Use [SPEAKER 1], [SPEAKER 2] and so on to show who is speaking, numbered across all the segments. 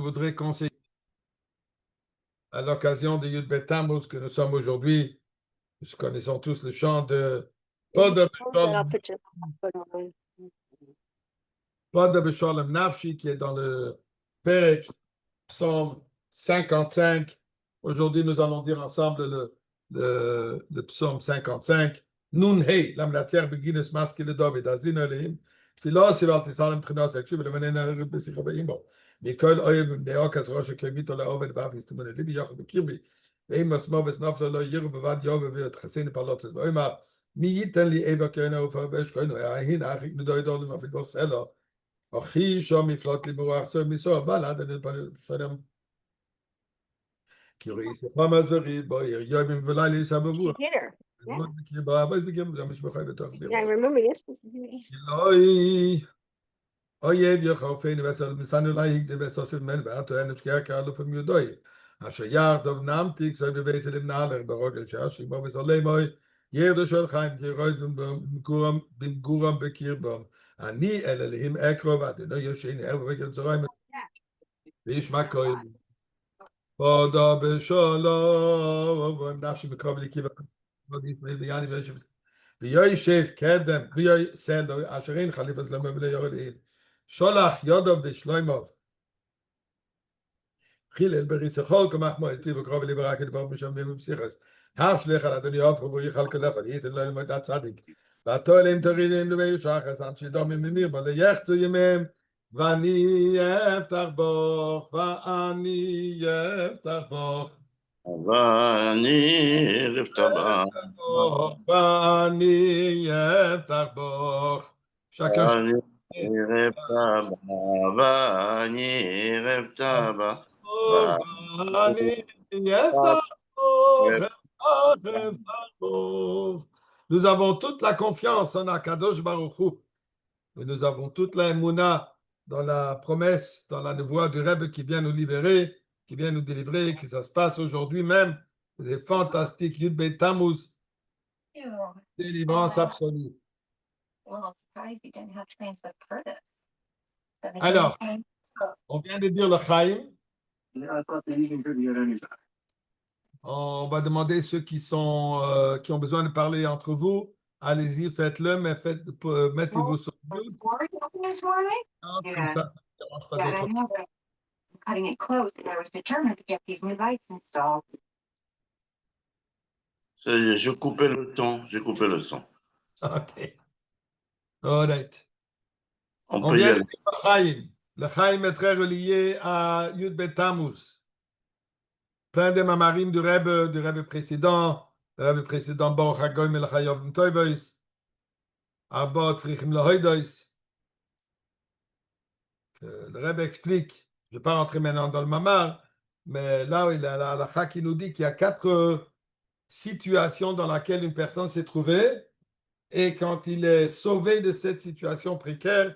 [SPEAKER 1] voudrais conseiller à l'occasion de Yud Bet Tammuz que nous sommes aujourd'hui. Nous connaissons tous le chant de Pas de Besholem Nafshi qui est dans le Perek, psaume 55. Aujourd'hui, nous allons dire ensemble le psaume 55. Nun Hei, la matière begines maskele David, Azin Elohim, תפילה סיבל תסלם תחינה סקשיב ולמננה הרב בשיחה באימו. מכל אוהב נאוקס ראש הקמיתו לעובד ואף יסתמונה ליבי יחד בקרבי. ואם עצמו וסנפלו לא ירו בבד יובה ויתחסין פלוצת. ואומר, מי ייתן לי איבה כהנה ופרבש כהנה, הנה אחי נדוי דולים אפיל בוסלו. אחי שום יפלוט לי מרוח סוף מסור, אבל עד אני פנים שלם. כי ראי שיחה מזורי, בו יומים ולילי סבבו.
[SPEAKER 2] Yeah, I remember this.
[SPEAKER 1] אלוהי אויב יחרפני וסל מסנו להיג דבסוסל מן ואתו אין שקיע כאלוף מיודוי אשר ירדוב נמתיק סוי בבסל נעלר ברוגל שאשי בו וסלמוי ירדו של חיים כי רויז במגורם בקרבם אני אלה להם אקרוב אדוני ישני ארבע וקר צהריים וישמע כהן פודה בשלום ונפשי מקרוב לקיבה ויאני וישב וישב קדם ויסלו אשר אין חליפס למבלי יורדים שולח יודו בשלוימוב חילל בריצחול כמחמו את פיו וקרוב ליברק את ברב משמעים ובשיחס השליח על אדוני אופך ובריחל כלך ייתן לו ללמוד הצדיק ועתו אליהם תרידים לבי שחס עד שידומים ממיר בו ליחצו ימיהם ואני אפתח בוך ואני אפתח בוך
[SPEAKER 3] ואני אפתח בוך
[SPEAKER 1] ואני אפתח בוך שקש
[SPEAKER 3] ערב טבע, ואני ערב טבע,
[SPEAKER 1] Nous avons toute la confiance en Akadosh Baruch Hu. Et nous avons toute la émouna dans la promesse, dans la voix du Rebbe qui vient nous libérer, qui vient nous délivrer, que ça se passe aujourd'hui même. C'est fantastique. Yud Bet Tammuz. Délivrance absolue. Alors, on vient de dire le Chaim. On va demander ceux qui ont besoin de parler entre vous. Allez-y, faites-le, mais mettez-vous sur mute. Non, c'est comme ça ne dérange pas d'autres.
[SPEAKER 3] Je coupais le ton, j'ai coupé le son.
[SPEAKER 1] OK. All right.
[SPEAKER 3] On
[SPEAKER 1] On
[SPEAKER 3] peut y
[SPEAKER 1] vient de
[SPEAKER 3] aller.
[SPEAKER 1] dire le Chaim. Le Chaim est très relié à Yud Bet Tammuz. Plein de mamarim du Rebbe précédent, Baruch HaGoyim El Chayovim Toivois, Arba Tzrichim Lahoidois. Le Rebbe explique, je ne vais pas rentrer maintenant dans le mamar, mais là, il y a la halakha qui nous dit qu'il y a 4 situations dans lesquelles une personne s'est trouvée, et quand il est sauvé de cette situation précaire,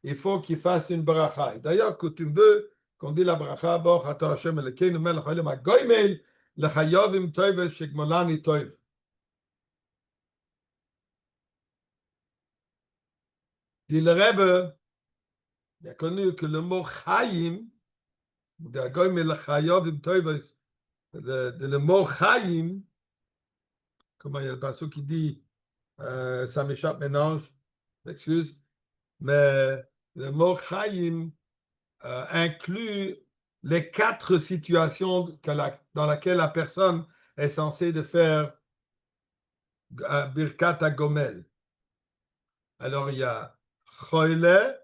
[SPEAKER 1] il faut qu'il fasse une bracha. D'ailleurs, que tu veux qu'on dit la bracha, Baruch atah Hashem Elokeinu melech haolam hagoyim lechayovim toiv shegmolani toiv. Dit le Rebbe, il a connu que le mot chayim, de hagoyim lechayovim toiv, le mot chayim, comment il y a le passage qui dit, ça m'échappe maintenant, excuse, mais le mot chayim inclut les 4 situations dans lesquelles la personne est censée de faire Birkat HaGomel. Alors, il y a Choyle,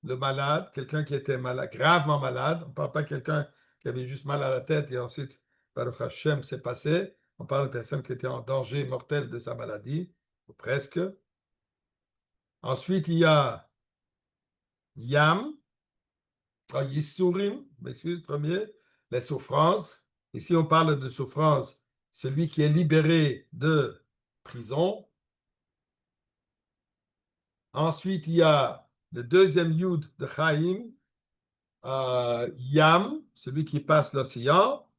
[SPEAKER 1] le malade, quelqu'un qui était malade, gravement malade. On ne parle pas de quelqu'un qui avait juste mal à la tête et ensuite, Baruch Hashem, s'est passé. On parle de personne qui était en danger mortel de sa maladie, ou presque. Ensuite, il y a Yam, Yisurim, m'excuse, premier, les souffrances. Ici, on parle de souffrance, celui qui est libéré de prison. Ensuite, il y a le deuxième Yud de Chaim, Yam, celui qui passe l'océan.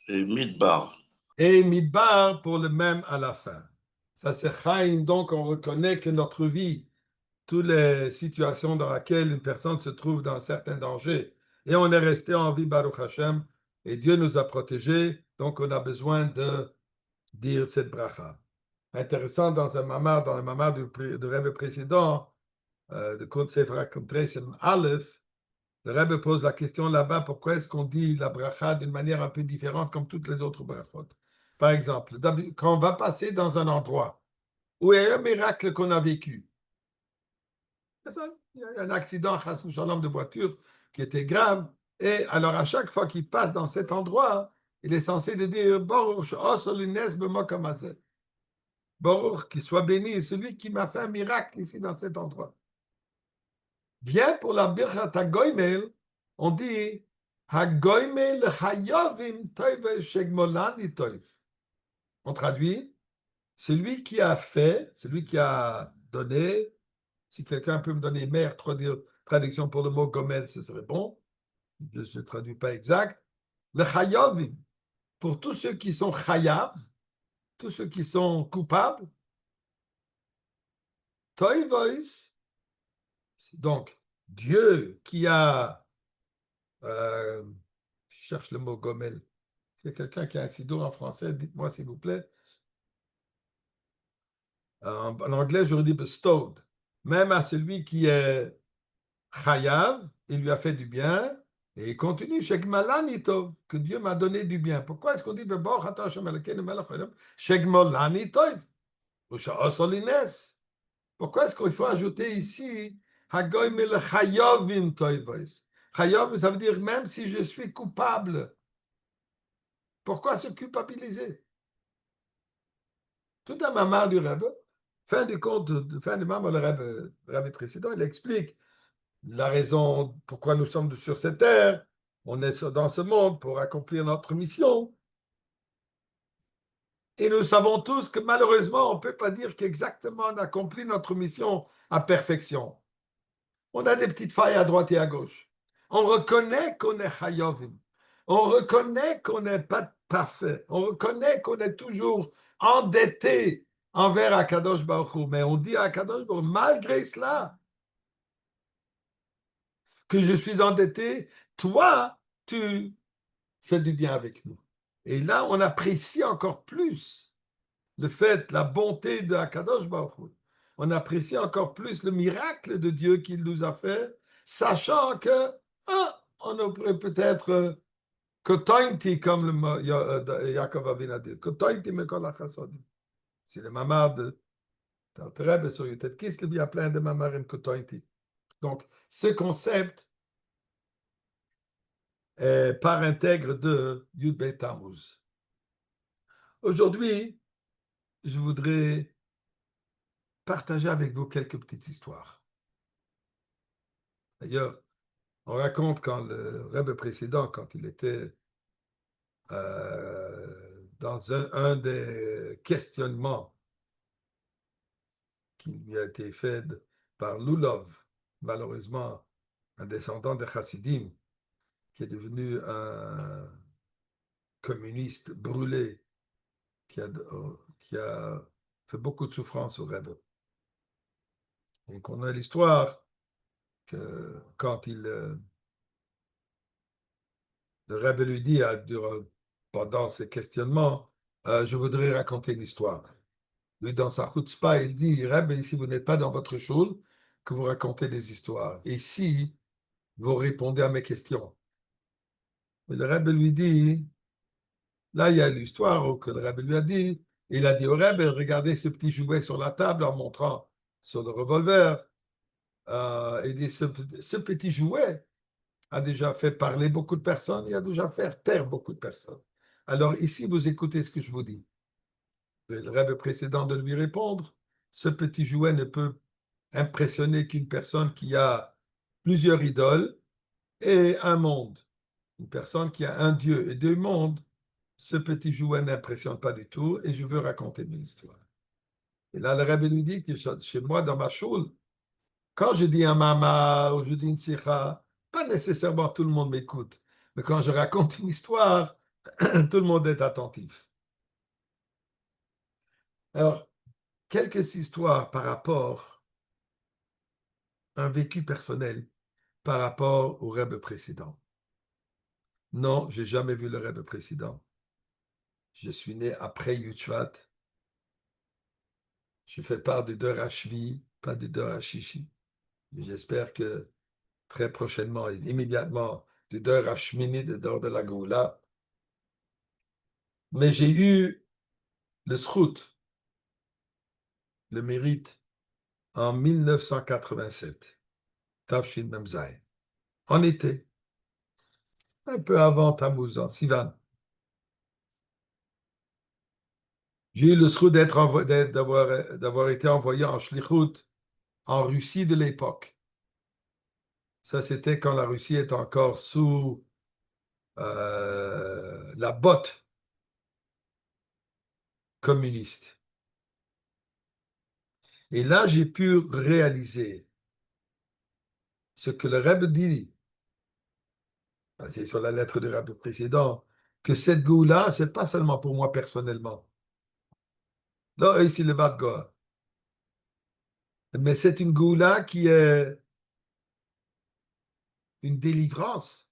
[SPEAKER 3] Et Midbar.
[SPEAKER 1] Et Midbar pour le même à la fin. Ça, c'est Chaim, donc on reconnaît que notre vie, toutes les situations dans lesquelles une personne se trouve dans un certain danger, Et on est resté en vie, Baruch Hashem, et Dieu nous a protégés, donc on a besoin de dire cette bracha. Intéressant, dans un mamar, dans le mamar du Rebbe précédent, de Kont Sefer Kontresem Aleph, le Rebbe pose la question là-bas, pourquoi est-ce qu'on dit la bracha d'une manière un peu différente comme toutes les autres brachot? Par exemple, quand on va passer dans un endroit où il y a un miracle qu'on a vécu, il y a un accident, de voiture qui était grave, et alors à chaque fois qu'il passe dans cet endroit, il est censé de dire Baruch Osolines B'Mokamazeh. Baruch, qu'il soit béni, celui qui m'a fait un miracle ici dans cet endroit. Bien pour la Birchat HaGoymel, on dit HaGoymel Chayovim Toiv Shegmolani Toiv. On traduit celui qui a fait, celui qui a donné. Si quelqu'un peut me donner mère, traduction pour le mot Gomel, ce serait bon. Je ne traduis pas exact. Le Chayovim, pour tous ceux qui sont Chayav, tous ceux qui sont coupables, Toivois, donc Dieu qui a, je cherche le mot Gomel, il y a quelqu'un qui a un sido en français, dites-moi s'il vous plaît. En anglais, j'aurais dit bestowed. Même à celui qui est Chayav, il lui a fait du bien, et il continue, Shegmalanito, que Dieu m'a donné du bien. Pourquoi est-ce qu'on dit Shegmalanito ou Sha'osolines? Pourquoi est-ce qu'il faut ajouter ici Hagoymel Chayovim Toivois? Chayov, ça veut dire même si je suis coupable. Pourquoi se culpabiliser? Tout un mamar du Rebbe, fin du compte, fin du mamar, le Rebbe précédent, il explique la raison pourquoi nous sommes sur cette terre. On est dans ce monde pour accomplir notre mission. Et nous savons tous que malheureusement, on ne peut pas dire qu'exactement on accomplit notre mission à perfection. On a des petites failles à droite et à gauche. On reconnaît qu'on est chayovim. On reconnaît qu'on n'est pas parfait. On reconnaît qu'on est toujours endetté envers Akadosh Baruch Hu. Mais on dit à Akadosh Baruch Hu, malgré cela, que je suis endetté, toi, tu fais du bien avec nous. Et là, on apprécie encore plus le fait, la bonté de Akadosh Baruch Hu. On apprécie encore plus le miracle de Dieu qu'il nous a fait, sachant que on aurait peut-être kotointi, comme le Yaakov Avinu a dit, kotointi mekol hachasodim. C'est le mamar de Tartereb sur Yutet Kislev, il y a plein de mamarim kotointi. Donc, ce concept est part intègre de Yud Beit Tammuz. Aujourd'hui, je voudrais partager avec vous quelques petites histoires. D'ailleurs, on raconte quand le Rebbe précédent, quand il était dans un des questionnements qui lui a été fait par Lulov, malheureusement un descendant de Chassidim, qui est devenu un communiste brûlé, qui a fait beaucoup de souffrance au Rebbe. Donc on a l'histoire que quand le Rebbe lui dit pendant ces questionnements, je voudrais raconter une histoire. Lui, dans sa chutzpah, il dit, Rebbe, ici, vous n'êtes pas dans votre shul, que vous racontez des histoires. Et ici, vous répondez à mes questions. Et le Rebbe lui dit, là, il y a l'histoire que le Rebbe lui a dit. Il a dit au Rebbe, regardez ce petit jouet sur la table en montrant sur le revolver. Il dit, ce petit jouet a déjà fait parler beaucoup de personnes, il a déjà fait taire beaucoup de personnes. Alors ici, vous écoutez ce que je vous dis. Le Rebbe précédent de lui répondre, ce petit jouet ne peut impressionner qu'une personne qui a plusieurs idoles et un monde. Une personne qui a un Dieu et deux mondes, ce petit jouet n'impressionne pas du tout et je veux raconter mon histoire. Et là, le Rebbe lui dit que chez moi, dans ma choule, quand je dis un mama ou je dis une sikha, pas nécessairement tout le monde m'écoute. Mais quand je raconte une histoire, tout le monde est attentif. Alors, quelques histoires par rapport à un vécu personnel par rapport au Rebbe précédent. Non, j'ai jamais vu le Rebbe précédent. Je suis né après Yuchvat. Je fais part du Dor Hashvi, pas du Dor Hashishi. J'espère que très prochainement, et immédiatement, du Dor Hashmini, du Dor de la Goula. Mais j'ai eu le Zchut, le mérite, en 1987, Tafshin Memzaï, en été, un peu avant Tammuz, en Sivan. J'ai eu le Zchut d'avoir été envoyé en Shlichut en Russie de l'époque. Ça, c'était quand la Russie était encore sous la botte communiste. Et là, j'ai pu réaliser ce que le Rebbe dit, basé sur la lettre du Rebbe précédent, que cette goût-là, ce n'est pas seulement pour moi personnellement. Là, ici, le Vat Goa. Mais c'est une goût-là qui est une délivrance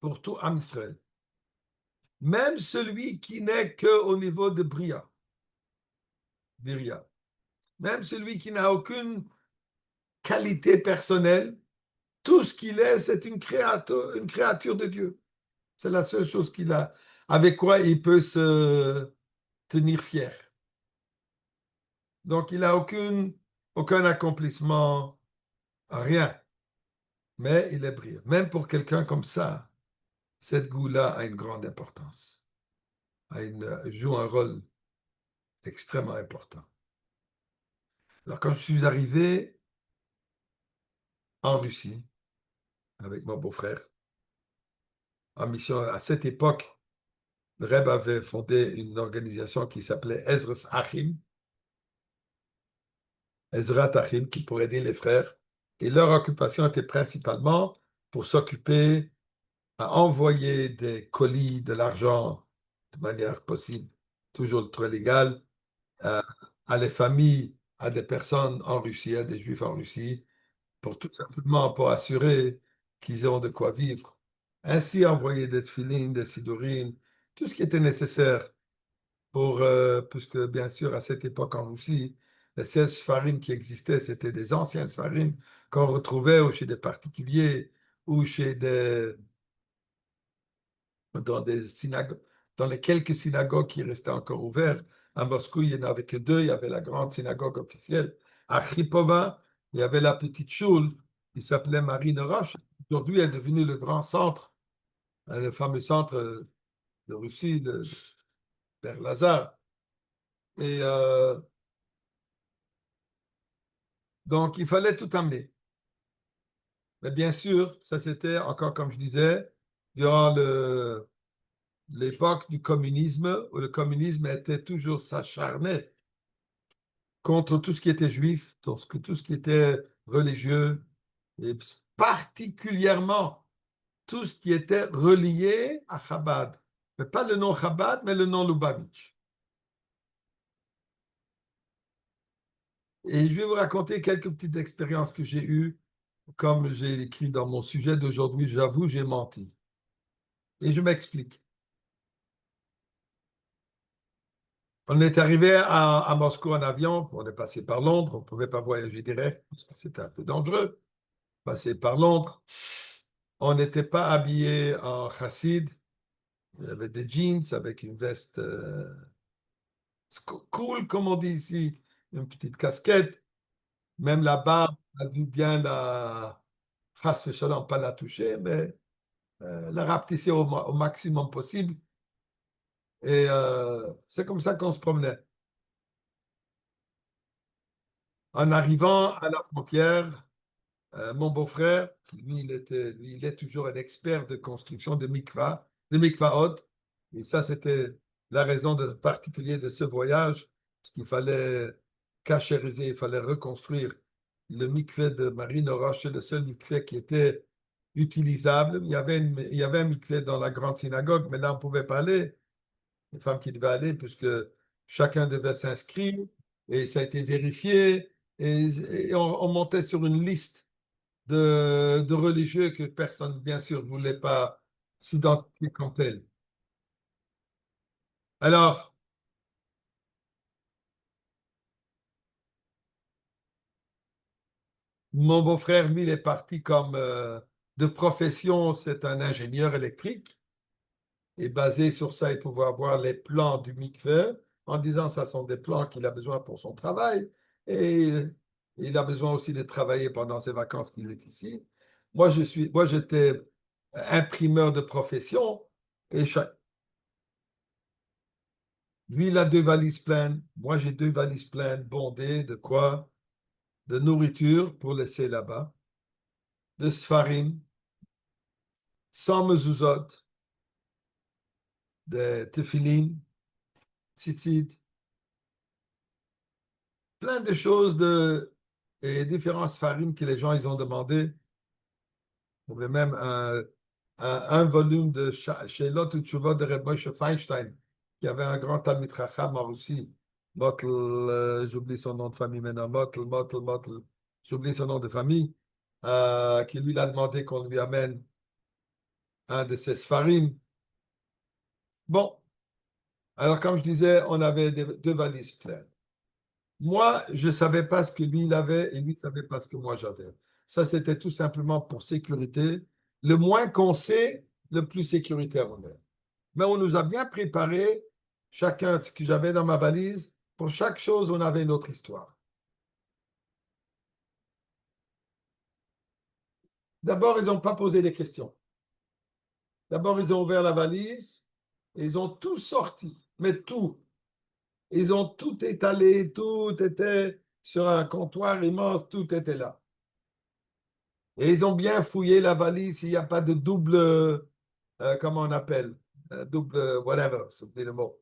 [SPEAKER 1] pour tout Am Israël. Même celui qui n'est qu'au niveau de Bria. Même celui qui n'a aucune qualité personnelle, tout ce qu'il est, c'est une créature de Dieu. C'est la seule chose qu'il a, avec quoi il peut se tenir fier. Donc, il n'a aucun accomplissement, rien. Mais il est brillant. Même pour quelqu'un comme ça, cette goût-là a une grande importance. Joue un rôle extrêmement important. Alors, quand je suis arrivé en Russie, avec mon beau-frère, en mission à cette époque, le Rebbe avait fondé une organisation qui s'appelait Ezras Achim, Ezrat Achim, qui pourrait aider les frères. Et leur occupation était principalement pour s'occuper à envoyer des colis, de l'argent, de manière possible, toujours très légale, à les familles, à des personnes en Russie, à des juifs en Russie, pour tout simplement pour assurer qu'ils auront de quoi vivre. Ainsi, envoyer des tefilines, des sidurines, tout ce qui était nécessaire pour, puisque bien sûr, à cette époque en Russie, les seuls sfarim qui existaient, c'était des anciens sfarim qu'on retrouvait ou chez des particuliers ou dans des synagogues, dans les quelques synagogues qui restaient encore ouvertes. À Moscou, il n'y en avait que deux. Il y avait la grande synagogue officielle. À Khipova, il y avait la petite choule qui s'appelait Marine Roche. Aujourd'hui, elle est devenue le grand centre, le fameux centre de Russie, vers Lazare. Et donc, il fallait tout amener. Mais bien sûr, ça c'était encore, comme je disais, durant l'époque du communisme, où le communisme était toujours s'acharnait contre tout ce qui était juif, tout ce qui était religieux, et particulièrement tout ce qui était relié à Chabad. Mais pas le nom Chabad, mais le nom Lubavitch. Et je vais vous raconter quelques petites expériences que j'ai eues. Comme j'ai écrit dans mon sujet d'aujourd'hui, j'avoue, j'ai menti. Et je m'explique. On est arrivé à Moscou en avion, on est passé par Londres, on ne pouvait pas voyager direct parce que c'était un peu dangereux. Passer par Londres, on n'était pas habillé en chassid, il y avait des jeans avec une veste cool, comme on dit ici, une petite casquette, même la barbe, on a dû bien la face shalom, pas la toucher, mais la rapetisser au maximum possible. Et c'est comme ça qu'on se promenait. En arrivant à la frontière, mon beau-frère, lui, il est toujours un expert de construction de mikvaot. Et ça, c'était la raison particulière de ce voyage, parce qu'il fallait cachériser, il fallait reconstruire le mikvé de Marine Roche, c'est le seul mikvé qui était utilisable. Il y avait un mikvé dans la grande synagogue, mais là, on ne pouvait pas aller. Les femmes qui devaient aller, puisque chacun devait s'inscrire, et ça a été vérifié, et on montait sur une liste de religieux que personne, bien sûr, ne voulait pas s'identifier comme tel. Alors, mon beau-frère, lui, il est parti comme de profession, c'est un ingénieur électrique. Et basé sur ça, il pouvait avoir les plans du mikveh en disant ça sont des plans qu'il a besoin pour son travail. Et il a besoin aussi de travailler pendant ses vacances qu'il est ici. Moi, j'étais imprimeur de profession et lui, il a 2 valises pleines. Moi, j'ai 2 valises pleines, bondées de quoi? De nourriture pour laisser là-bas, de sfarim, sans mezuzot, de tefillin, tzitzit, plein de choses et différents sfarim que les gens ils ont demandé. Il y avait même un volume de Sheilot Utshuvot de Reb Moshe Feinstein, qui avait un grand Talmid Chacham en Russie. Motl, j'oublie son nom de famille maintenant, Motl, j'oublie son nom de famille, qui lui a demandé qu'on lui amène un de ses sfarim. Bon, alors comme je disais, on avait 2 valises pleines. Moi, je ne savais pas ce que lui, il avait et lui ne savait pas ce que moi j'avais. Ça, c'était tout simplement pour sécurité. Le moins qu'on sait, le plus sécuritaire on est. Mais on nous a bien préparé, chacun ce que j'avais dans ma valise. Pour chaque chose, on avait une autre histoire. D'abord, ils n'ont pas posé des questions. D'abord, ils ont ouvert la valise et ils ont tout sorti, mais tout. Ils ont tout étalé, tout était sur un comptoir immense, tout était là. Et ils ont bien fouillé la valise, s'il n'y a pas de double, comment on appelle, double, whatever, c'est le mot.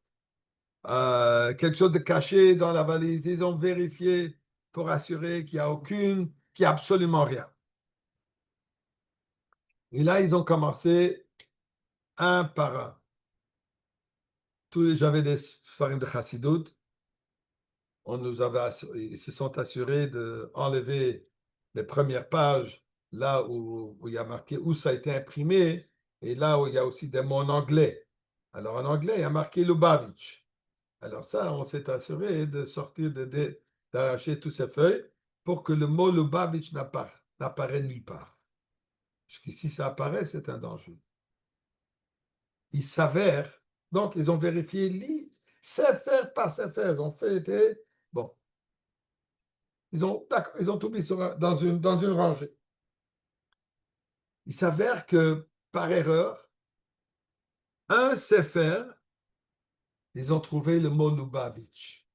[SPEAKER 1] Quelque chose de caché dans la valise. Ils ont vérifié pour assurer qu'il n'y a qu'il n'y a absolument rien. Et là, ils ont commencé un par un. J'avais des farines de chassidout. Ils se sont assurés d'enlever les premières pages là où il y a marqué où ça a été imprimé et là où il y a aussi des mots en anglais. Alors en anglais, il y a marqué Lubavitch. Alors ça, on s'est assuré de sortir, d'arracher toutes ces feuilles pour que le mot Lubavitch n'apparaisse nulle part. Jusqu'ici, ça apparaît, c'est un danger. Il s'avère, donc ils ont vérifié Sefer par Sefer, ils ont fait, bon, ils ont tout mis dans une rangée. Il s'avère que, par erreur, un Sefer, ils ont trouvé le mot Lubavitch.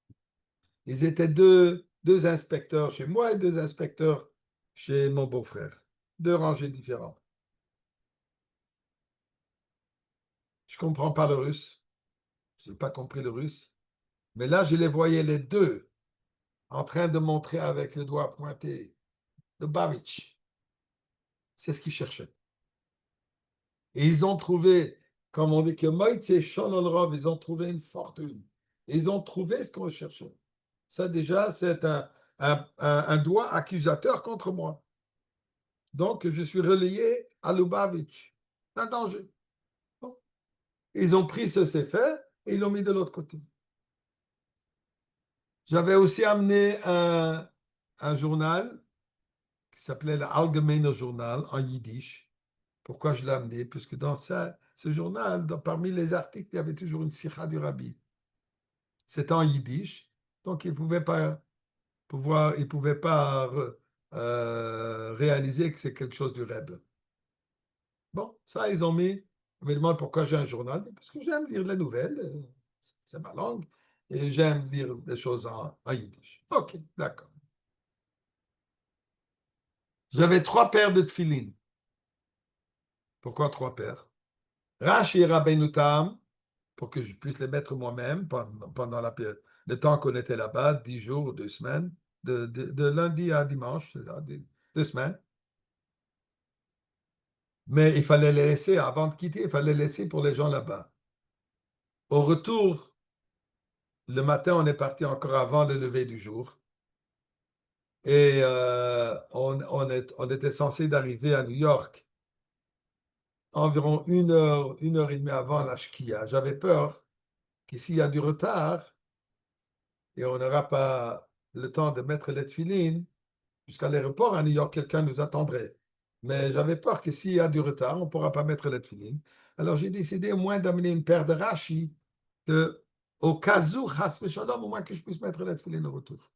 [SPEAKER 1] Ils étaient deux inspecteurs chez moi et 2 inspecteurs chez mon beau-frère. 2 rangées différentes. Je ne comprends pas le russe. Je n'ai pas compris le russe. Mais là, je les voyais les deux en train de montrer avec le doigt pointé Lubavitch. C'est ce qu'ils cherchaient. Et ils ont trouvé, comme on dit que Moïse et Shononrov, ils ont trouvé une fortune. Ils ont trouvé ce qu'on cherchait. Ça, déjà, c'est un doigt accusateur contre moi. Donc, je suis relayé à Lubavitch. C'est un danger. Bon. Ils ont pris ce c'est fait et ils l'ont mis de l'autre côté. J'avais aussi amené un journal qui s'appelait le Allgemeiner Journal en yiddish. Pourquoi je l'ai amené? Puisque dans ce journal, parmi les articles, il y avait toujours une sikha du rabbi. C'était en yiddish, donc il ne pouvait pas réaliser que c'est quelque chose du Rebbe. Bon, ça, ils ont mis. On me demande pourquoi j'ai un journal. Parce que j'aime lire les nouvelles. C'est ma langue. Et j'aime lire des choses en yiddish. OK, d'accord. J'avais 3 paires de tefillin. Pourquoi 3 paires? Rashi et Rabbeinu Tam, pour que je puisse les mettre moi-même pendant le temps qu'on était là-bas, 10 jours ou 2 semaines, de lundi à dimanche, 2 semaines. Mais il fallait les laisser, avant de quitter, il fallait les laisser pour les gens là-bas. Au retour, le matin, on est parti encore avant le lever du jour. Et on était censé d'arriver à New York environ une heure et demie avant la shkia. J'avais peur que s'il y a du retard et on n'aura pas le temps de mettre les tefilines, jusqu'à l'aéroport à New York, quelqu'un nous attendrait. Mais j'avais peur que s'il y a du retard, on ne pourra pas mettre les tefilines. Alors j'ai décidé au moins d'amener une paire de Rashi, que, au cas où, chas v'shalom, au moins que je puisse mettre les tefilines au retour.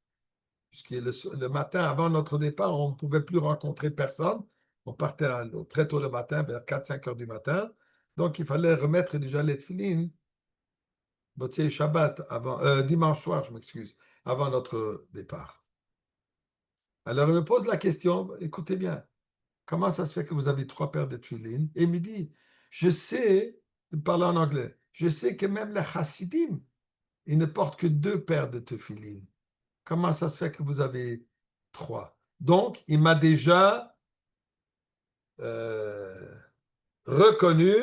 [SPEAKER 1] Puisque le matin, avant notre départ, on ne pouvait plus rencontrer personne. On partait très tôt le matin, vers 4-5 heures du matin. Donc, il fallait remettre déjà les tefilines, Motzei Shabbat, dimanche soir, je m'excuse, avant notre départ. Alors, il me pose la question, écoutez bien, comment ça se fait que vous avez 3 paires de tefilines? Et il me dit, je sais, il parle en anglais, je sais que même les chassidim, ils ne portent que 2 paires de tefilines. Comment ça se fait que vous avez 3? Donc, il m'a déjà reconnu,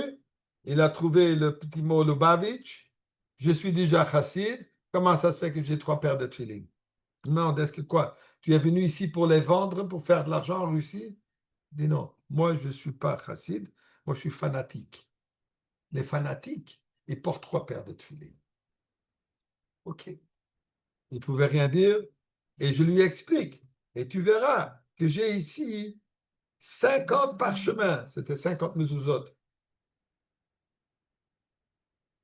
[SPEAKER 1] il a trouvé le petit mot Lubavitch, je suis déjà chassid, comment ça se fait que j'ai 3 paires de tefilines? Non, est-ce que quoi? Tu es venu ici pour les vendre, pour faire de l'argent en Russie? Il dit non, moi je ne suis pas chassid, moi je suis fanatique. Les fanatiques, ils portent 3 paires de tefilines. Ok. Il ne pouvait rien dire et je lui explique. Et tu verras que j'ai ici 50 parchemins. C'était 50 mezuzot.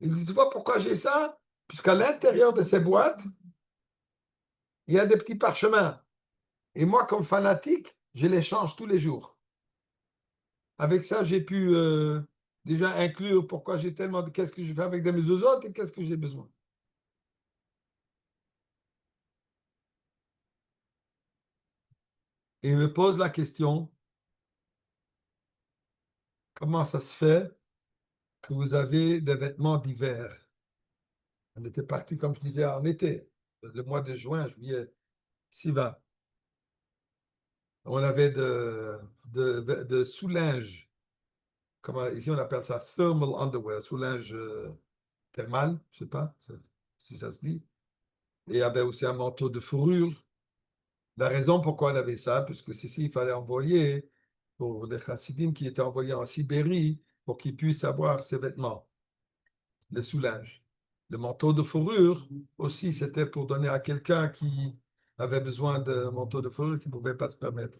[SPEAKER 1] Il dit, tu vois pourquoi j'ai ça? Puisqu'à l'intérieur de ces boîtes, il y a des petits parchemins. Et moi, comme fanatique, je les change tous les jours. Avec ça, j'ai pu déjà inclure pourquoi j'ai tellement de qu'est-ce que je fais avec des mezuzot et qu'est-ce que j'ai besoin. Et il me pose la question, comment ça se fait que vous avez des vêtements d'hiver? On était parti, comme je disais, en été, le mois de juin, juillet, Siva. On avait de sous-linge, ici on appelle ça thermal underwear, sous-linge thermal, je ne sais pas si ça se dit. Et il y avait aussi un manteau de fourrure. La raison pourquoi on avait ça, puisque ceci, il fallait envoyer pour les chassidim qui étaient envoyés en Sibérie pour qu'ils puissent avoir ces vêtements, le sous-linge. Le manteau de fourrure aussi, c'était pour donner à quelqu'un qui avait besoin de manteau de fourrure qui ne pouvait pas se permettre.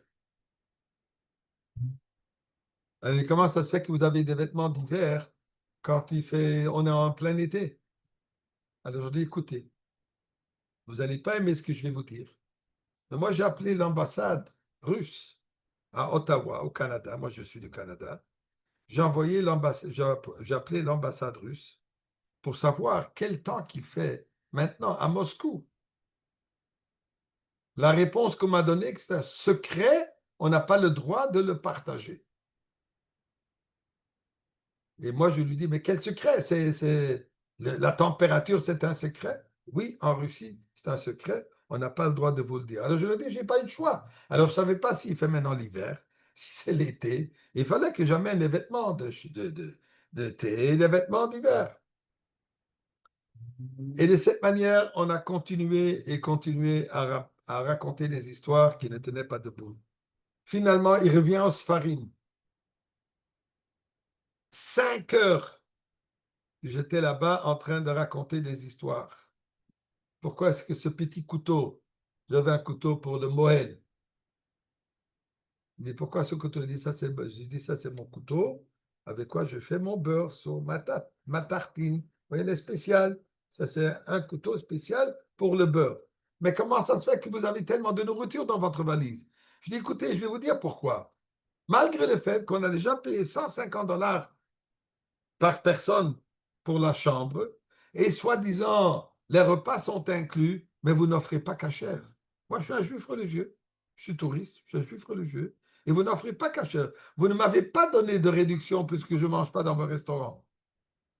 [SPEAKER 1] Et comment ça se fait que vous avez des vêtements d'hiver quand on est en plein été? Alors je dis, écoutez, vous n'allez pas aimer ce que je vais vous dire. Mais moi, j'ai appelé l'ambassade russe à Ottawa, au Canada. Moi, je suis du Canada. J'ai appelé l'ambassade russe pour savoir quel temps qu'il fait maintenant à Moscou. La réponse qu'on m'a donnée, que c'est un secret, on n'a pas le droit de le partager. Et moi, je lui dis, mais quel secret? La température, c'est un secret? Oui, en Russie, c'est un secret. On n'a pas le droit de vous le dire. Alors, je lui dis, je n'ai pas eu de choix. Alors, je ne savais pas s'il fait maintenant l'hiver, si c'est l'été. Il fallait que j'amène les vêtements d'été, des vêtements d'hiver. Et de cette manière, on a continué et continué à raconter des histoires qui ne tenaient pas debout. Finalement, il revient au Sfarim. 5 heures, j'étais là-bas en train de raconter des histoires. Pourquoi est-ce que ce petit couteau, j'avais un couteau pour le Moël. Il dit, pourquoi ce couteau? J'ai dit, ça c'est mon couteau, avec quoi je fais mon beurre sur ma tartine. Vous voyez, les spéciales. Ça c'est un couteau spécial pour le beurre. Mais comment ça se fait que vous avez tellement de nourriture dans votre valise? Je dis, écoutez, je vais vous dire pourquoi. Malgré le fait qu'on a déjà payé 150 $ par personne pour la chambre, et soi-disant, les repas sont inclus, mais vous n'offrez pas cachère. Moi, je suis un juif religieux, je suis touriste, je suis un juif religieux, et vous n'offrez pas cachère. Vous ne m'avez pas donné de réduction puisque je ne mange pas dans vos restaurants.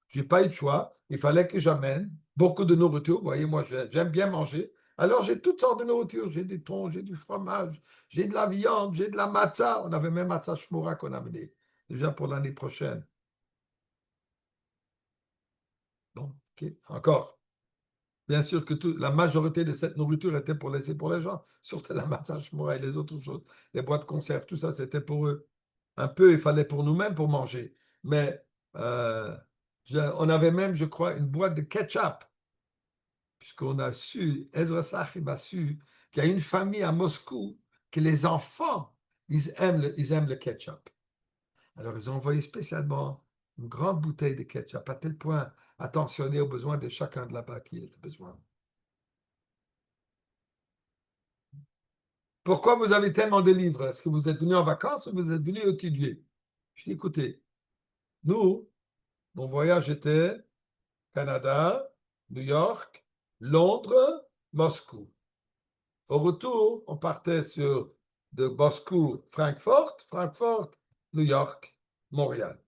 [SPEAKER 1] Je n'ai pas eu de choix, il fallait que j'amène beaucoup de nourriture. Vous voyez, moi, j'aime bien manger. Alors, j'ai toutes sortes de nourriture. J'ai des thons, j'ai du fromage, j'ai de la viande, j'ai de la matzah. On avait même matzah shmura qu'on a amené déjà pour l'année prochaine. Donc, okay. Encore. Bien sûr que la majorité de cette nourriture était pour laisser pour les gens, surtout la matzah shmura et les autres choses. Les boîtes de conserve, tout ça, c'était pour eux. Un peu, il fallait pour nous-mêmes pour manger. Mais on avait même, je crois, une boîte de ketchup, puisqu'on a su, Ezra Sahib a su qu'il y a une famille à Moscou que les enfants, ils aiment le ketchup. Alors, ils ont envoyé spécialement une grande bouteille de ketchup, à tel point attentionné aux besoins de chacun de là-bas qui a besoin. Pourquoi vous avez tellement de livres? Est-ce que vous êtes venu en vacances ou vous êtes venu étudier? Je dis, écoutez, nous, mon voyage était Canada, New York, Londres, Moscou. Au retour, on partait de Moscou, Francfort, New York, Montréal.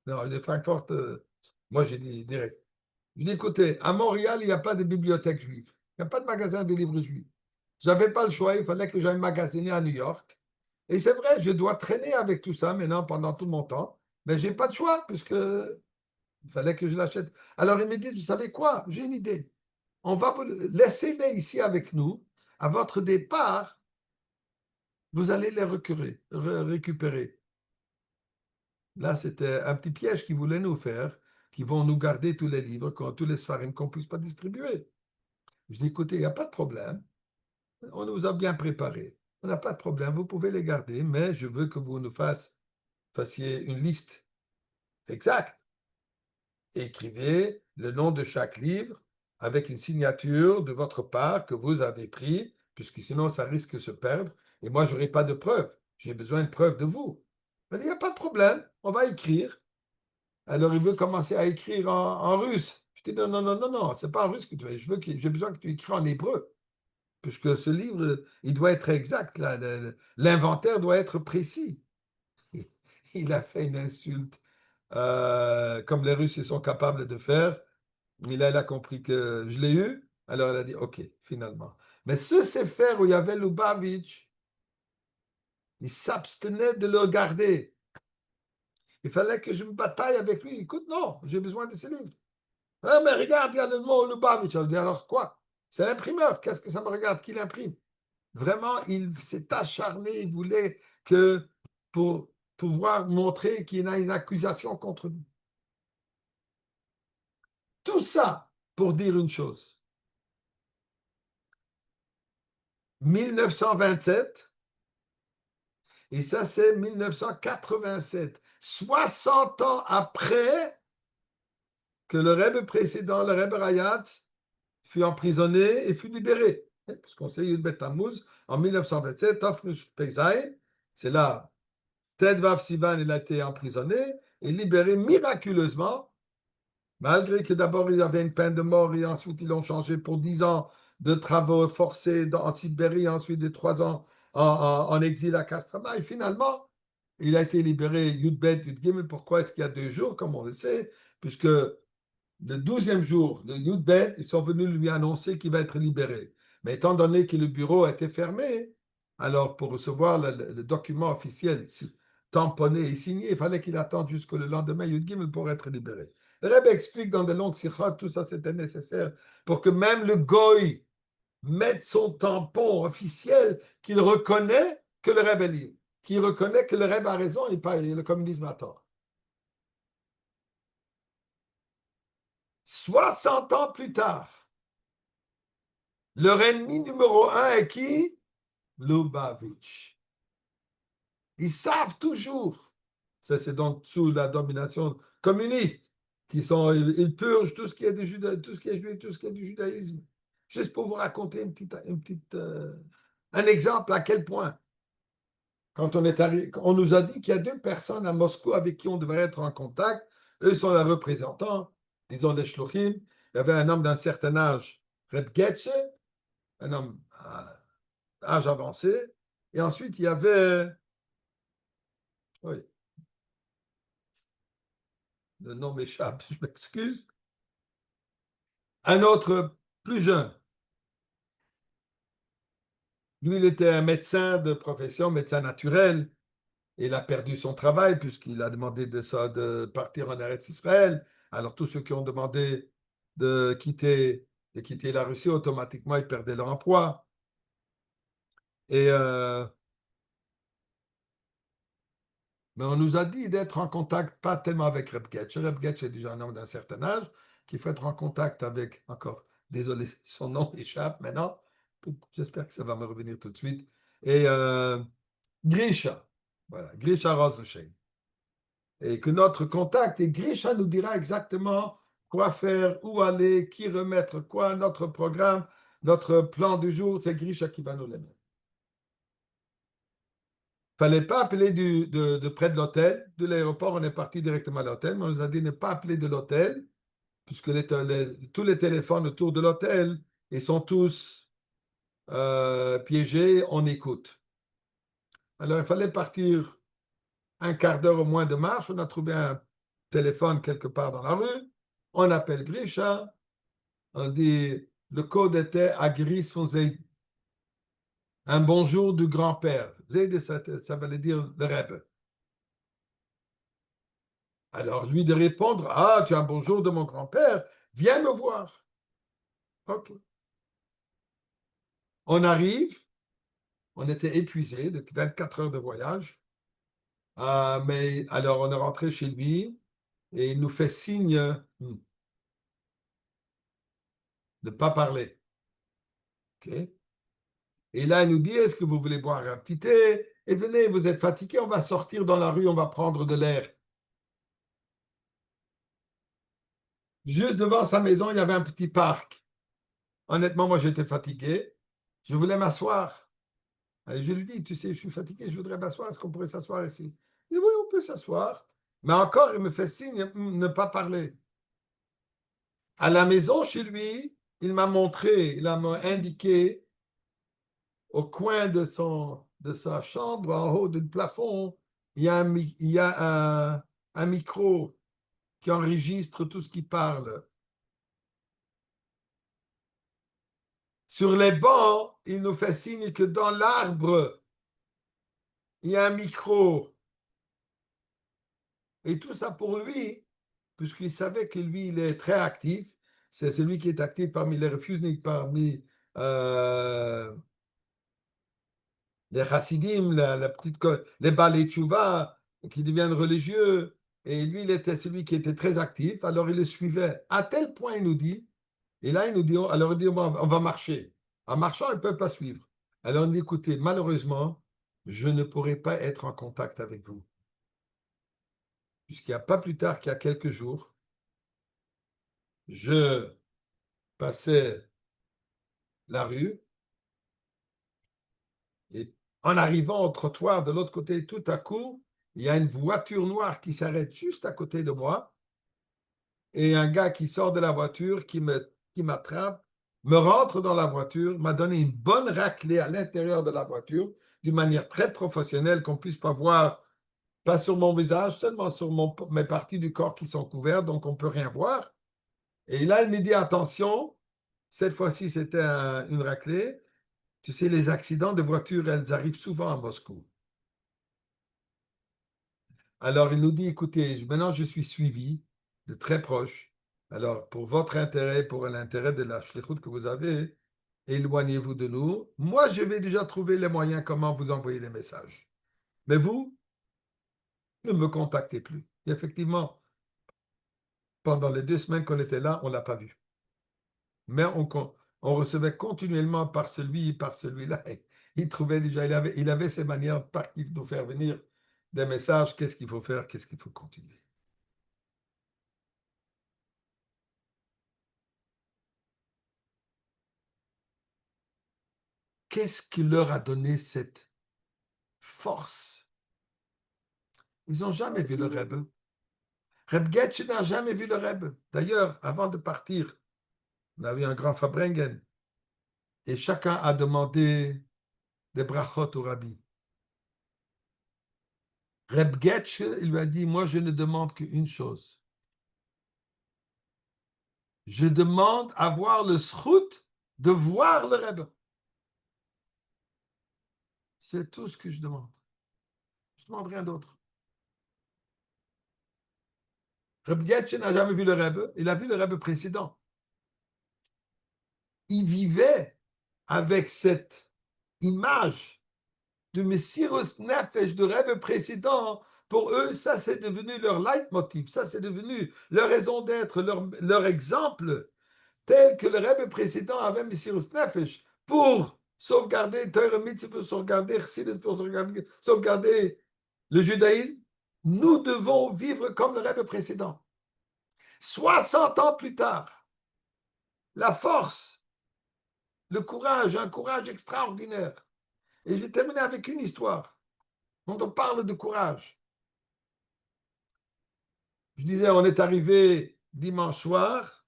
[SPEAKER 1] Non, de Francfort, moi j'ai dit direct. Je dis, écoutez, à Montréal, il n'y a pas de bibliothèque juive. Il n'y a pas de magasin de livres juifs. Je n'avais pas le choix, il fallait que j'aille magasiner à New York. Et c'est vrai, je dois traîner avec tout ça maintenant pendant tout mon temps. Mais je n'ai pas de choix, puisque il fallait que je l'achète. Alors il me dit, vous savez quoi? J'ai une idée. On va vous laisser-les ici avec nous. À votre départ, vous allez les récupérer. Là, c'était un petit piège qu'ils voulaient nous faire, qui vont nous garder tous les livres, tous les sfarim qu'on ne puisse pas distribuer. Je dis, écoutez, il n'y a pas de problème. On nous a bien préparés. On n'a pas de problème, vous pouvez les garder, mais je veux que vous nous fassiez une liste exacte. Écrivez le nom de chaque livre avec une signature de votre part que vous avez pris, puisque sinon ça risque de se perdre. Et moi, je n'aurai pas de preuve. J'ai besoin de preuve de vous. Il n'y a pas de problème, on va écrire. Alors, il veut commencer à écrire en russe. Je dis non, non, non, non, non, c'est pas en russe que tu veux. J'ai besoin que tu écris en hébreu. Puisque ce livre, il doit être exact. L'inventaire doit être précis. Il a fait une insulte, comme les Russes ils sont capables de faire. Il a compris que je l'ai eu. Alors, elle a dit, OK, finalement. Mais ce Sefer où il y avait Lubavitch, il s'abstenait de le garder. Il fallait que je me bataille avec lui. Écoute, non, j'ai besoin de ce livre. Ah, mais regarde, il y a le mot Lubavitch. Je dis, alors quoi? C'est l'imprimeur. Qu'est-ce que ça me regarde? Qui l'imprime? Vraiment, il s'est acharné. Il voulait que, pour pouvoir montrer qu'il y a une accusation contre nous. Tout ça pour dire une chose. 1927, et ça c'est 1987. 60 ans après que le Rebbe précédent, le Rebbe Rayatz, fut emprisonné et fut libéré. Parce qu'on sait, Yud Bet Tammuz, en 1927, Tafresh Peizaïn, c'est là, Ted Vav Sivan, il a été emprisonné et libéré miraculeusement, malgré que d'abord il y avait une peine de mort et ensuite ils l'ont changé pour 10 ans de travaux forcés en Sibérie, ensuite de 3 ans en exil à Castrama. Et finalement, il a été libéré Yud Bet, Yud Gimel. Pourquoi est-ce qu'il y a 2 jours, comme on le sait? Puisque le 12e jour de Yud Bet, ils sont venus lui annoncer qu'il va être libéré. Mais étant donné que le bureau était fermé, alors pour recevoir le document officiel tamponné et signé, il fallait qu'il attende jusqu'au lendemain Yud Gimel pour être libéré. Le Rebbe explique dans de longues sikhot, tout ça c'était nécessaire pour que même le goy mette son tampon officiel qu'il reconnaît que le Rebbe est libre, qu'il reconnaît que le Rebbe a raison et pas le communisme a tort. 60 ans plus tard, leur ennemi numéro 1 est qui? Lubavitch. Ils savent toujours. Ça, c'est donc sous la domination communiste ils purgent tout ce qui est du tout ce qui est juif, tout ce qui est du judaïsme. Juste pour vous raconter un exemple à quel point. Quand on est arrivé, on nous a dit qu'il y a 2 personnes à Moscou avec qui on devrait être en contact. Eux sont les représentants, disons les shluchim. Il y avait un homme d'un certain âge, Reb Getze, un homme à âge avancé. Et ensuite, il y avait, oui, le nom m'échappe, je m'excuse, un autre plus jeune. Lui, il était un médecin de profession, médecin naturel. Il a perdu son travail puisqu'il a demandé de partir en Eretz Israël. Alors, tous ceux qui ont demandé de quitter la Russie, automatiquement, ils perdaient leur emploi. Et Mais on nous a dit d'être en contact, pas tellement avec Reb Getch. Reb Getch est déjà un homme d'un certain âge, qu'il faut être en contact avec, encore, désolé, son nom échappe maintenant. J'espère que ça va me revenir tout de suite. Et Grisha, voilà, Grisha Rosenstein. Et que notre contact, et Grisha nous dira exactement quoi faire, où aller, qui remettre quoi, notre programme, notre plan du jour, c'est Grisha qui va nous les mettre. Il ne fallait pas appeler de près de l'hôtel. De l'aéroport, on est parti directement à l'hôtel, mais on nous a dit de ne pas appeler de l'hôtel, puisque tous les téléphones autour de l'hôtel, ils sont tous piégés, on écoute. Alors, il fallait partir un quart d'heure au moins de marche. On a trouvé un téléphone quelque part dans la rue. On appelle Grisha. On dit, le code était à Gris von Zeid. Un bonjour du grand-père. Zeid, ça veut dire le Rebbe. Alors, lui de répondre, ah, tu as un bonjour de mon grand-père, viens me voir. OK. On arrive, on était épuisés de 24 heures de voyage, mais alors on est rentré chez lui et il nous fait signe de ne pas parler. OK. Et là, il nous dit, est-ce que vous voulez boire un petit thé? Et venez, vous êtes fatigué, on va sortir dans la rue, on va prendre de l'air. Juste devant sa maison, il y avait un petit parc. Honnêtement, moi, j'étais fatigué. Je voulais m'asseoir. Et je lui dis, tu sais, je suis fatigué, je voudrais m'asseoir. Est-ce qu'on pourrait s'asseoir ici? Il dit, oui, on peut s'asseoir. Mais encore, il me fait signe de ne pas parler. À la maison, chez lui, il m'a montré, il m'a indiqué au coin de sa chambre, en haut du plafond, il y a un micro qui enregistre tout ce qu'il parle. Sur les bancs, il nous fait signe que dans l'arbre, il y a un micro. Et tout ça pour lui, puisqu'il savait que lui, il est très actif. C'est celui qui est actif parmi les refusniks, parmi les chassidim, les balei tchouva, qui deviennent religieux. Et lui, il était celui qui était très actif. Alors, il le suivait. À tel point, il nous dit, et là, il nous dit, alors il dit, on va marcher. En marchant, ils ne peuvent pas suivre. Alors, on dit, écoutez, malheureusement, je ne pourrai pas être en contact avec vous. Puisqu'il n'y a pas plus tard qu'il y a quelques jours, je passais la rue et en arrivant au trottoir de l'autre côté, tout à coup, il y a une voiture noire qui s'arrête juste à côté de moi et un gars qui sort de la voiture, qui m'attrape, me rentre dans la voiture, m'a donné une bonne raclée à l'intérieur de la voiture, d'une manière très professionnelle, qu'on ne puisse pas voir, pas sur mon visage, seulement sur mes parties du corps qui sont couvertes, donc on ne peut rien voir. Et là, il me dit, attention, cette fois-ci, c'était une raclée. Tu sais, les accidents de voiture, elles arrivent souvent à Moscou. Alors, il nous dit, écoutez, maintenant, je suis suivi de très proche. Alors, pour votre intérêt, pour l'intérêt de la shlichut que vous avez, éloignez-vous de nous. Moi, je vais déjà trouver les moyens comment vous envoyer les messages. Mais vous, ne me contactez plus. Et effectivement, pendant les 2 semaines qu'on était là, on ne l'a pas vu. Mais on recevait continuellement par celui-là. Il trouvait déjà, il avait ses manières par qui nous faire venir des messages, qu'est-ce qu'il faut faire, qu'est-ce qu'il faut continuer. Qu'est-ce qui leur a donné cette force? Ils n'ont jamais vu le Rebbe. Reb Getch n'a jamais vu le Rebbe. D'ailleurs, avant de partir, on avait un grand Fabrengen et chacun a demandé des brachot au Rabbi. Reb Getch, il lui a dit, moi je ne demande qu'une chose. Je demande à voir le schut de voir le Rebbe. C'est tout ce que je demande. Je ne demande rien d'autre. Reb Getch n'a jamais vu le Rebbe. Il a vu le Rebbe précédent. Il vivait avec cette image de Messirus Nefesh, de Rebbe précédent, Pour eux, ça, c'est devenu leur leitmotiv, ça, c'est devenu leur raison d'être, leur exemple, tel que le Rebbe précédent avait Messirus Nefesh, pour sauvegarder Torah Mitzvah, pour sauvegarder Chassidus, pour sauvegarder le judaïsme. Nous devons vivre comme le Rebbe précédent. 60 ans plus tard, la force, le courage, un courage extraordinaire. Et je vais terminer avec une histoire. Quand on parle de courage, je disais, on est arrivé dimanche soir.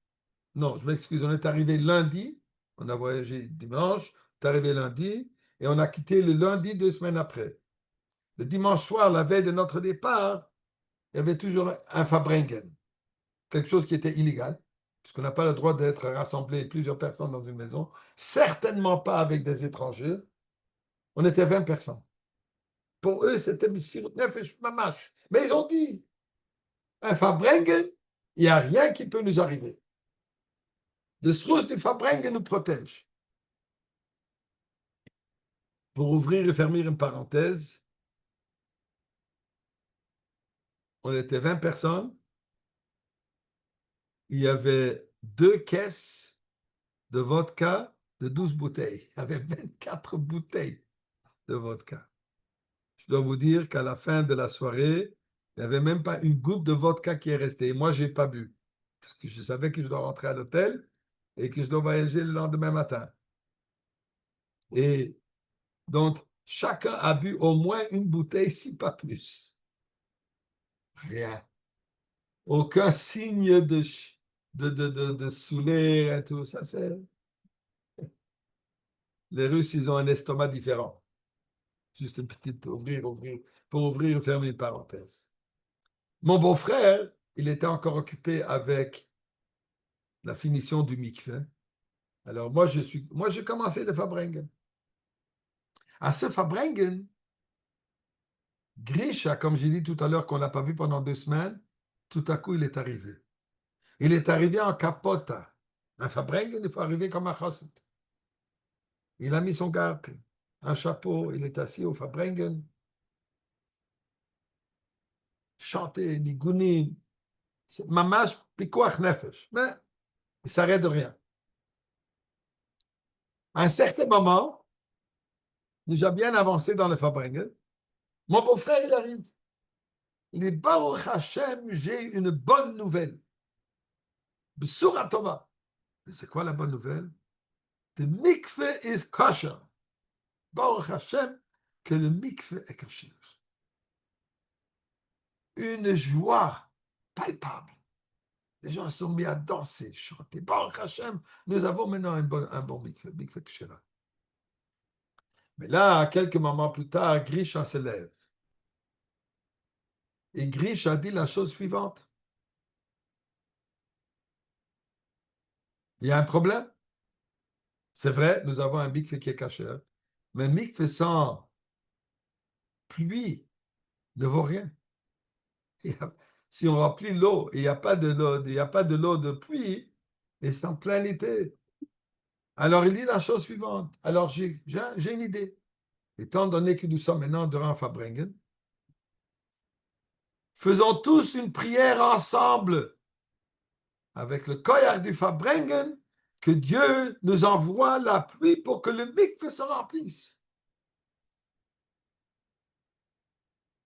[SPEAKER 1] Non, je m'excuse, on est arrivé lundi. On a voyagé dimanche, on est arrivé lundi. Et on a quitté le lundi 2 semaines après. Le dimanche soir, la veille de notre départ, il y avait toujours un Fabrengen. Quelque chose qui était illégal, puisqu'on n'a pas le droit d'être rassemblé plusieurs personnes dans une maison. Certainement pas avec des étrangers. On était 20 personnes. Pour eux, c'était Messirut Nefesh Mamash. Mais ils ont dit, un Fabrengen, il n'y a rien qui peut nous arriver. Le Strauss du Fabrengen nous protège. Pour ouvrir et fermer une parenthèse, on était 20 personnes. Il y avait 2 caisses de vodka de 12 bouteilles. Il y avait 24 bouteilles de vodka. Je dois vous dire qu'à la fin de la soirée, il n'y avait même pas une goutte de vodka qui est restée. Et moi, je n'ai pas bu. Parce que je savais que je dois rentrer à l'hôtel et que je dois voyager le lendemain matin. Et donc, chacun a bu au moins une bouteille, si pas plus. Rien. Aucun signe de saouler et tout. Ça, c'est... Les Russes, ils ont un estomac différent. Juste une petite ouvrir, pour ouvrir et fermer une parenthèse. Mon beau-frère, il était encore occupé avec la finition du mikveh. Alors, moi, j'ai commencé le Fabrengen. À ce Fabrengen, Grisha, comme j'ai dit tout à l'heure, qu'on n'a pas vu pendant 2 semaines, tout à coup, il est arrivé. Il est arrivé en capota. Un Fabrengen, il faut arriver comme un chassid. Il a mis son garde, un chapeau, il est assis au Fabrengen. Chanter, nigunin, mamash pikuach nefesh. Mais il ne s'arrête de rien. À un certain moment, déjà bien avancé dans le Fabrengen, mon beau-frère, il arrive. Il dit, Baruch Hashem, j'ai une bonne nouvelle. B'sura tova. C'est quoi la bonne nouvelle? The mikveh is kosher. Baruch Hashem, que le mikveh est kosher. Une joie palpable. Les gens sont mis à danser, chanter. Baruch Hashem, nous avons maintenant un bon mikveh, mikveh kosher. Mais là, quelques moments plus tard, Grisha se lève. Et Grisha dit la chose suivante. Il y a un problème. C'est vrai, nous avons un mikveh qui est kasher, mais un mikveh sans pluie ne vaut rien. Si on remplit l'eau et il n'y a pas de l'eau, il n'y a pas de l'eau de pluie, et c'est en plein été. Alors il dit la chose suivante. Alors j'ai une idée. Étant donné que nous sommes maintenant durant Fabrengen, faisons tous une prière ensemble avec le koyar du Fabrengen, que Dieu nous envoie la pluie pour que le mikveh se remplisse.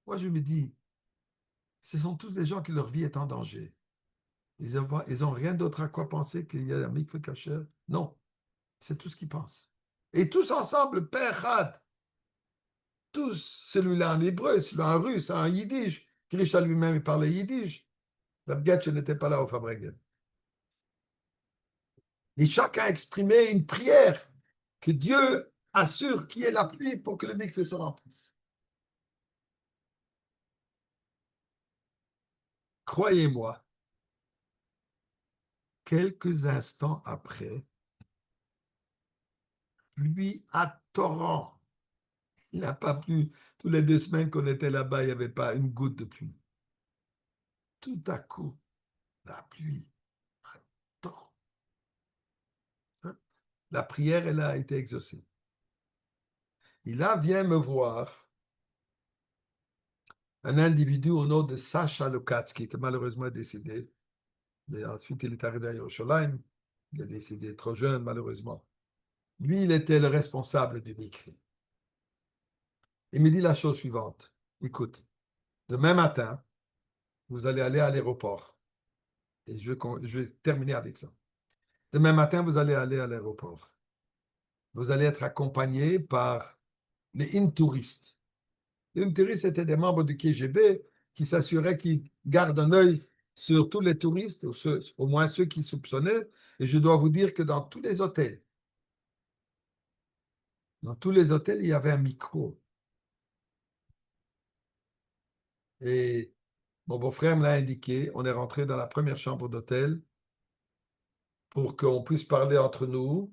[SPEAKER 1] Moi, je me dis, ce sont tous des gens qui leur vie est en danger. Ils n'ont rien d'autre à quoi penser qu'il y a un mikveh kasher. Non, c'est tout ce qu'ils pensent. Et tous ensemble, Père Had, tous, celui-là en hébreu, celui-là en russe, en yiddish. Grisha lui-même, il parlait yiddish. Babgetch n'était pas là au Fabrengen. Et chacun a exprimé une prière que Dieu assure qu'il y ait la pluie pour que le mikveh se remplisse. Croyez-moi, quelques instants après, pluie à torrent. Il n'a pas plu. Tous les 2 semaines qu'on était là-bas, il n'y avait pas une goutte de pluie. Tout à coup, la pluie à torrent. La prière, elle a été exaucée. Et là, vient me voir un individu au nom de Sacha Lukatsky, qui malheureusement est décédé. Mais ensuite, il est arrivé à Yerushalayim. Il est décédé trop jeune, malheureusement. Lui, il était le responsable du mikvé. Il me dit la chose suivante. Écoute, demain matin, vous allez aller à l'aéroport. Et je vais terminer avec ça. Demain matin, vous allez aller à l'aéroport. Vous allez être accompagné par les in-touristes. Les in-touristes étaient des membres du KGB qui s'assuraient qu'ils gardent un œil sur tous les touristes, ou au moins ceux qui soupçonnaient. Et je dois vous dire que dans tous les hôtels, il y avait un micro. Et mon beau-frère me l'a indiqué. On est rentré dans la première chambre d'hôtel pour qu'on puisse parler entre nous.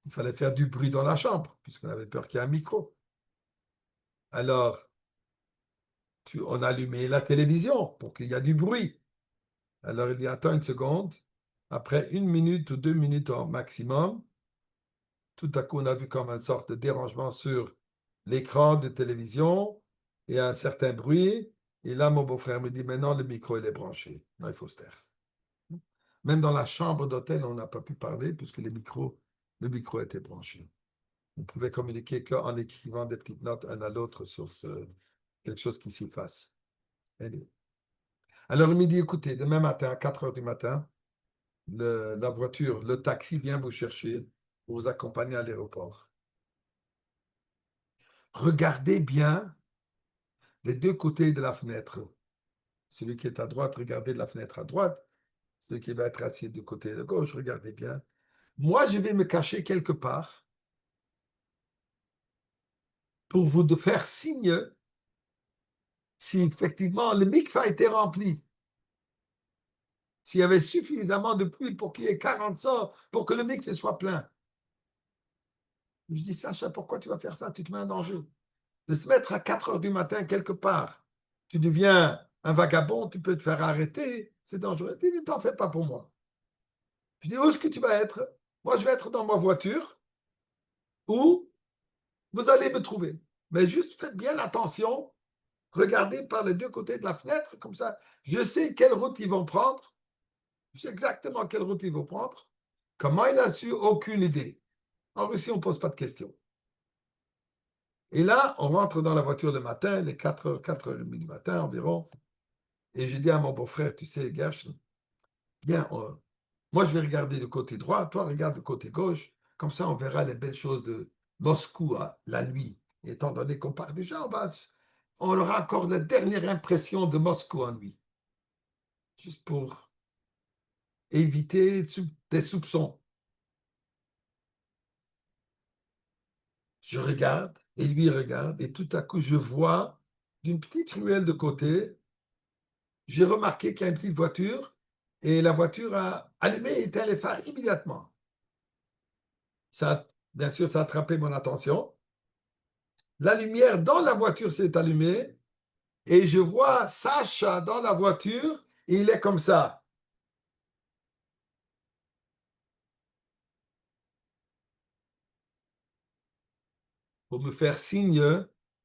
[SPEAKER 1] Il fallait faire du bruit dans la chambre, puisqu'on avait peur qu'il y ait un micro. Alors, on a allumé la télévision pour qu'il y ait du bruit. Alors, il dit, attends une seconde. Après 1 minute ou 2 minutes au maximum, tout à coup, on a vu comme une sorte de dérangement sur l'écran de télévision et un certain bruit. Et là, mon beau-frère me dit, maintenant, le micro, il est branché. Non, il faut se taire. Même dans la chambre d'hôtel, on n'a pas pu parler puisque le micro était branché. On pouvait communiquer qu'en écrivant des petites notes un à l'autre sur quelque chose qui s'y fasse. Alors, il me dit, écoutez, demain matin, à 4 heures du matin, la voiture, le taxi vient vous chercher pour vous accompagner à l'aéroport. Regardez bien les deux côtés de la fenêtre. Celui qui est à droite, regardez de la fenêtre à droite. Celui qui va être assis du côté de gauche, regardez bien. Moi, je vais me cacher quelque part pour vous faire signe si effectivement le mikvah a été rempli. S'il y avait suffisamment de pluie pour qu'il y ait 40 sorts, pour que le mikvah soit plein. Je dis, Sacha, pourquoi tu vas faire ça? Tu te mets en danger. De se mettre à 4 heures du matin quelque part, tu deviens un vagabond, tu peux te faire arrêter, c'est dangereux. Il dit, ne t'en fais pas pour moi. Je dis, où est-ce que tu vas être? Moi, je vais être dans ma voiture ou vous allez me trouver. Mais juste faites bien attention. Regardez par les deux côtés de la fenêtre, comme ça, je sais quelle route ils vont prendre. Je sais exactement quelle route ils vont prendre. Comment il a su? Aucune idée. En Russie, on ne pose pas de questions. Et là, on rentre dans la voiture le matin, les 4h, 4h30 du matin environ. Et je dis à mon beau-frère, tu sais, Gersh, bien, moi je vais regarder le côté droit, toi regarde le côté gauche. Comme ça, on verra les belles choses de Moscou la nuit. Et étant donné qu'on part déjà, on aura encore la dernière impression de Moscou en nuit. Juste pour éviter des soupçons. Je regarde, et lui regarde, et tout à coup, je vois d'une petite ruelle de côté, j'ai remarqué qu'il y a une petite voiture, et la voiture a allumé et éteint les phares immédiatement. Ça, bien sûr, ça a attrapé mon attention. La lumière dans la voiture s'est allumée, et je vois Sacha dans la voiture, et il est comme ça. Pour me faire signe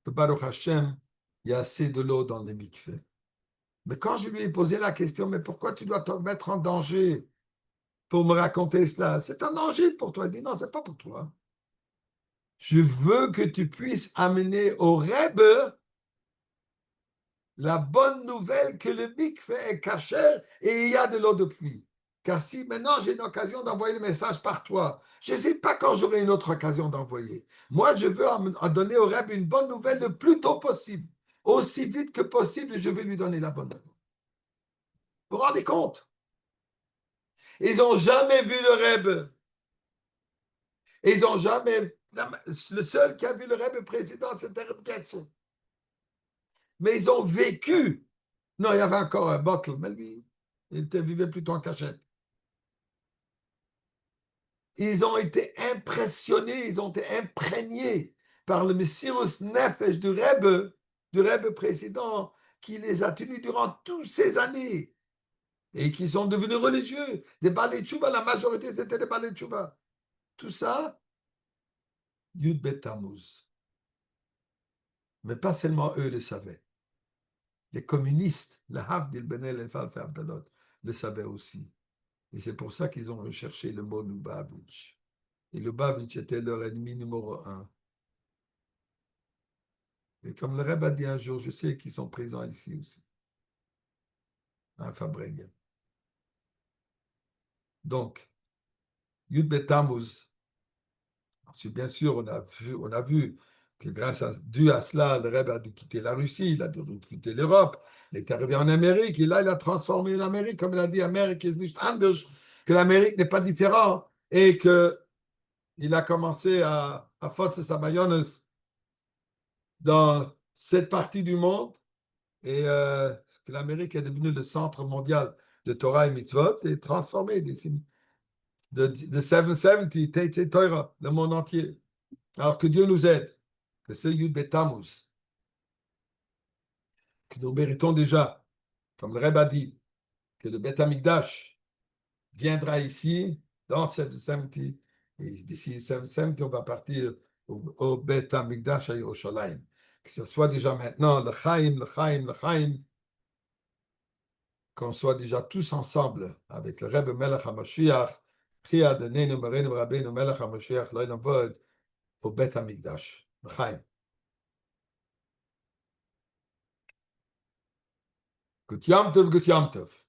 [SPEAKER 1] que Baruch Hashem, il y a assez de l'eau dans les mikveh. Mais quand je lui ai posé la question, mais pourquoi tu dois te mettre en danger pour me raconter cela? C'est un danger pour toi. Il dit, non, c'est pas pour toi. Je veux que tu puisses amener au Rebbe la bonne nouvelle que le mikveh est caché et il y a de l'eau de pluie. Car si maintenant j'ai une occasion d'envoyer le message par toi, je ne sais pas quand j'aurai une autre occasion d'envoyer. Moi, je veux en donner au Rebbe une bonne nouvelle le plus tôt possible. Aussi vite que possible, je vais lui donner la bonne nouvelle. Vous vous rendez compte? Ils n'ont jamais vu le Rebbe. Ils n'ont jamais. Le seul qui a vu le Rebbe précédent, c'était Rebbe Ketzel. Mais ils ont vécu. Non, il y avait encore un bottle, mais lui, il vivait plutôt en cachette. Ils ont été impressionnés, ils ont été imprégnés par le Messirus Nefesh du Rebbe précédent, qui les a tenus durant toutes ces années et qui sont devenus religieux. Des Balei Tshuva, la majorité, c'était des Balei Tshuva. Tout ça, Yud Bet Tammuz. Mais pas seulement eux le savaient. les communistes, le Havdil Benel et Falfe Abdalot, le savaient aussi. Et c'est pour ça qu'ils ont recherché le mot Lubavitch. Et Lubavitch était leur ennemi numéro un. Et comme le Rebbe a dit un jour, je sais qu'ils sont présents ici aussi. À Fabrengen. Donc, Yud Bet Tammuz, bien sûr, on a vu que dû à cela, le Rebbe a dû quitter la Russie, il a dû quitter l'Europe, il est arrivé en Amérique, et là, il a transformé l'Amérique, comme il a dit, Amérique ist nicht anders, que l'Amérique n'est pas différent, et qu'il a commencé à faire sa mayonnaise dans cette partie du monde, et que l'Amérique est devenue le centre mondial de Torah et Mitzvot, et transformé de 770, Teitze Torah, le monde entier. Alors que Dieu nous aide, que c'est Yud Bet Tammuz, que nous méritons déjà, comme le Rebbe a dit, que le Bet Amikdash viendra ici, dans 770, et d'ici 770, on va partir au Bet Amikdash à Yerushalayim. Que ce soit déjà maintenant le Chaim, qu'on soit déjà tous ensemble avec le Rebbe Melech HaMashiach, Chi Adonenu Morenu Rabbeinu Melech HaMashiach, Lo Navod, au Bet Amikdash, le Chaim. Gut Yom Tov, Gut Yom Tov.